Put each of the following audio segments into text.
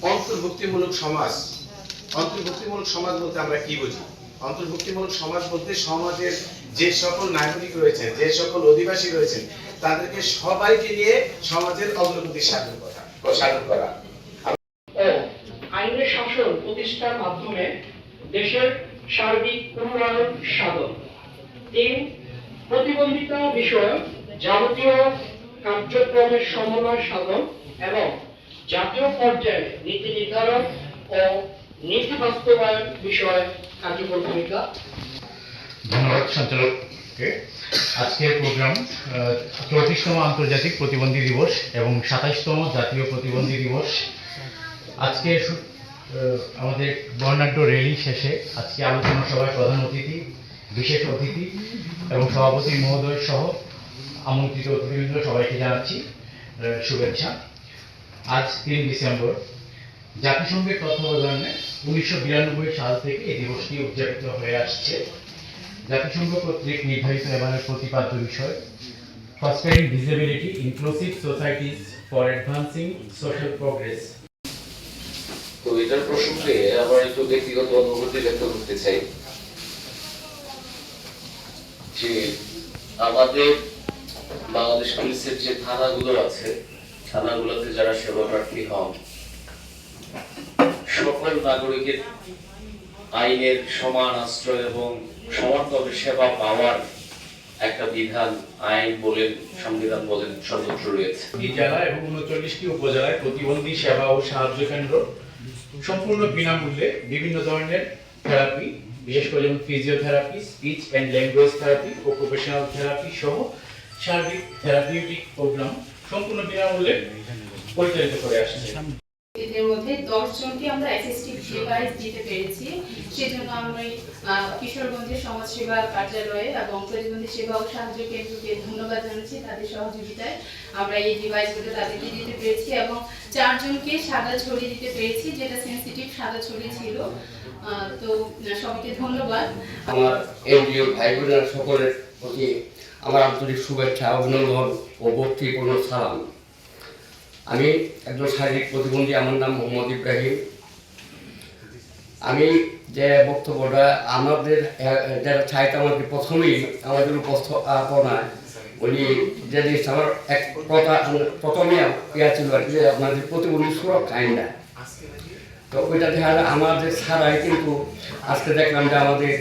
অন্তর্ভুক্তিমূলক সমাজ। অন্তর্ভুক্তিমূলক সমাজ বলতে আমরা কি বুঝি? অন্তর্ভুক্তিমূলক সমাজ বলতে সমাজের যে সকল নাগরিক রয়েছেন, যে সকল অধিবাসী রয়েছেন, তাদেরকে সবাইকে নিয়ে সমাজের অগ্রগতি সাধন করা। আইনের শাসন প্রতিষ্ঠার মাধ্যমে দেশের সার্বিক উন্নয়ন সাধন। ৩. প্রতিবন্ধিতা বিষয়ক যাবতীয় কার্যক্রমের সমন্বয় সাধন এবং জাতীয় পর্যায়ে নীতি নির্ধারণ ও নীতি বাস্তবায়ন বিষয়ে কার্যকর ভূমিকা। ধন্যবাদ সঞ্চালককে। আজকের প্রোগ্রাম 34তম আন্তর্জাতিক প্রতিবন্ধী দিবস এবং 27তম জাতীয় প্রতিবন্ধী দিবস। আজকে আমাদের বর্ণাঢ্য র্যালি শেষে আজকে আলোচনা সভায় প্রধান অতিথি, বিশেষ অতিথি এবং সভাপতি মহোদয় সহ আমন্ত্রিত অতিথিবৃন্দ সবাইকে জানাচ্ছি শুভেচ্ছা। আজ 3 ডিসেম্বর জাতিসংঘের তত্ত্বাবধানে 1992 সাল থেকে এই দিবসটি উদযাপিত হয়ে আসছে। জাতিসংঘ কর্তৃক নির্ধারিত এবারের প্রতিপাদ্য বিষয় fostering disability inclusive societies for advancing social progress. তো এটার প্রসঙ্গে আমার একটু ব্যক্তিগত অনুভূতি ব্যক্ত করতে চাই যে আমাদের বাংলাদেশ পুলিশের যে থানাগুলো আছে, থানাগুলোতে যারা সেবা প্রার্থী হন, সকল নাগরিকের আইনের সমান আশ্রয় এবং সমানভাবে সেবা পাওয়ার একটা বিধান, আইন বলেন, সংবিধান বলেন, সর্বত্র রয়েছে। এই জেলা এবং 39টি উপজেলায় প্রতিবন্ধী সেবা ও সাহায্য কেন্দ্র সম্পূর্ণ বিনামূল্যে বিভিন্ন ধরনের থেরাপি, বিশেষ করে যেমন physiotherapy, speech and language therapy, occupational therapy সহ সার্বিক থেরাপিউটিক প্রোগ্রাম সম্পূর্ণ বিনামূল্যে পরিচালিত করে আসছে। এদের মধ্যে 10 জনকে আমরা অ্যাসিস্টিভ ডিভাইস দিতে পেরেছি। সেজন্য আমরা কিশোরগঞ্জের সমাজসেবা কার্যালয়ে এবং প্রতিবন্ধী সেবা ও সাহায্য কেন্দ্রকে ধন্যবাদ জানাচ্ছি। তাদের সহযোগিতায় আমরা এই ডিভাইসগুলো তাদেরকে দিতে পেরেছি এবং 4 জনকে সাদা ছড়ি দিতে পেরেছি, যেটা সেন্সিটিভ সাদা ছড়ি ছিল। তো সবাইকে ধন্যবাদ। আমার এনজিও ভাই বোনেরা সকলের প্রতি আমার আন্তরিক শুভেচ্ছা, অভিনন্দন ও ভক্তিপূর্ণ সালাম। আমি একজন শারীরিক প্রতিবন্ধী, আমার নাম মোহাম্মদ ইব্রাহিম। আমি যে বক্তব্যটা আমাদের যারা চাইতে আমাকে প্রথমেই আমাদের উপস্থাপনায় উনি যে জিনিসটা আমার এক কথা প্রথমে ইয়া ছিল আর কি, যে আপনাদের প্রতিবন্ধী সুরক্ষা আইনটা, তো ওইটা দেখা যায় আমাদের ছাড়াই কিন্তু আজকে দেখলাম যে আমাদের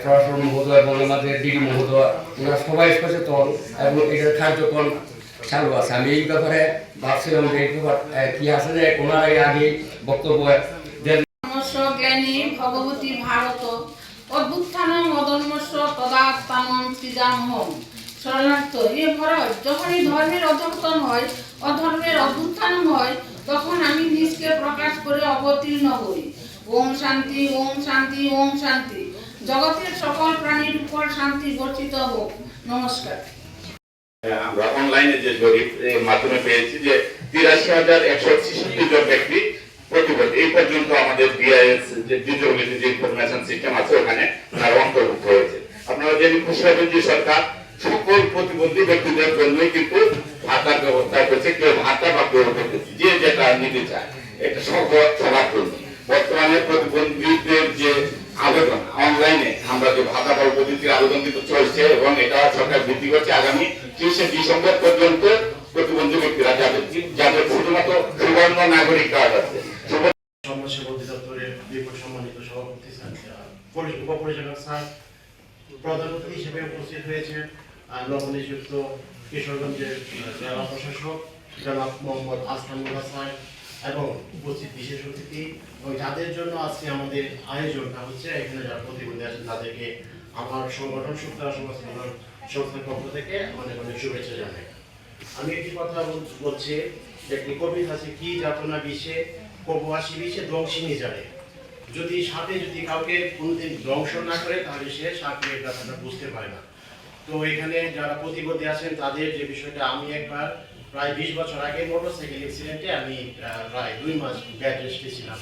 প্রশাসন মহোদয় এবং আমাদের ডিডি মহোদয় ওনারা সবাই সচেতন এবং এটার কার্যক্রম চালু আছে। আমি এই ব্যাপারে ভাবছিলাম যে এই ব্যাপার কি আছে, যে ওনারাই আগে বক্তব্য জ্ঞানী ভগবতী ভারত অভ্যুত্থানম অধর্মস্য তদাত্মানম সৃজামহম। শরণার্থ এ ভরত, যখন এই ধর্মের অধঃপতন হয়, অধর্মের অভ্যুত্থান হয়, তখন আমি নিজকে প্রকাশ করে অবতীর্ণ হই। ওম শান্তি, ওম শান্তি, ওম শান্তি। জগতের সকল প্রাণীর উপর শান্তি বর্ষিত হোক। নমস্কার। আমরা অনলাইনে যে জরিপ মাধ্যমে পেয়েছি যে ৮৩,১৬৬ জন ব্যক্তি প্রতিবন্ধী। এই পর্যন্ত আমাদের ডিআইএস যে ডিসেবিলিটি যে ইনফরমেশন সিস্টেম আছে ওখানে তারা অন্তর্ভুক্ত হয়েছে। আপনারা জেনে খুশি হবেন যে সরকার সকল প্রতিবন্ধী ব্যক্তিদের জন্যই কিন্তু ভাতার ব্যবস্থা করছে। কেউ ভাতা বা কেউ যে যেটা নিতে চায়, এটা সবার জন্য। বর্তমানে প্রতিবন্ধীদের যে আবেদন অনলাইনে আমরা যে ভাতা বা উপবৃত্তির আবেদন কিন্তু চলছে এবং এটা সরকার বৃদ্ধি করছে। আগামী ৩০শে ডিসেম্বর পর্যন্ত প্রতিবন্ধী ব্যক্তিরা যাদের শুধুমাত্র সুবর্ণ নাগরিক কার্ড আছে। সমাজসেবা অধিদপ্তরের বিপুল সম্মানিত সভাপতি উপপরিচালক স্যার, প্রধান অতিথি হিসেবে উপস্থিত হয়েছেন নবনিযুক্ত কিশোরগঞ্জের জেলা প্রশাসক জনাব মোহাম্মদ আসলামুল্লাহ স্যার এবং উপস্থিত বিশেষ অতিথি, এবং যাদের জন্য আজকে আমাদের আয়োজনটা হচ্ছে, এখানে যারা প্রতিবন্ধী আছেন তাদেরকে আমার সংগঠন সুতরা সমাজ কল্যাণ সংস্থার পক্ষ থেকে অনেক অনেক শুভেচ্ছা জানাই। আমি একটি কথা বলছি, একটি কবিতা আছে, কি যাতনা বিষে কবুয়াশি বিষে ধ্বংসিনী জানে। যদি সাপে যদি কাউকে কোনোদিন ধ্বংস না করে তাহলে সে সাপের ব্যাপারটা বুঝতে পারে না। তো এখানে যারা প্রতিবন্ধী আছেন তাদের যে বিষয়টা, আমি একবার প্রায় 20 বছর আগে মোটরসাইকেল অ্যাক্সিডেন্টে আমি প্রায় 2 মাস বেড রেস্টে ছিলাম।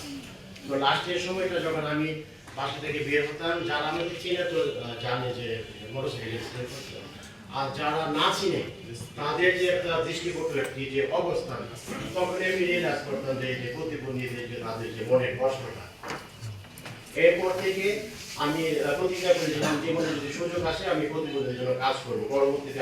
তো লাস্টের সময়টা যখন আমি বাসা থেকে বের হতাম, যারা আমাকে চিনে তো জানে যে মোটরসাইকেল অ্যাক্সিডেন্ট করছিলাম। আর যারা না চিনে তাদের যে একটা দৃষ্টিকটু একটি যে অবস্থান, তখন আমি রিয়েলাইজ করতাম যে প্রতিবন্ধীদের যে তাদের যে মনের কষ্টটা। এরপর থেকে আমি প্রতিজ্ঞা করেছিলাম জীবনে যদি সুযোগ আসে আমি প্রতিবন্ধীদের জন্য কাজ করবো। পরবর্তীতে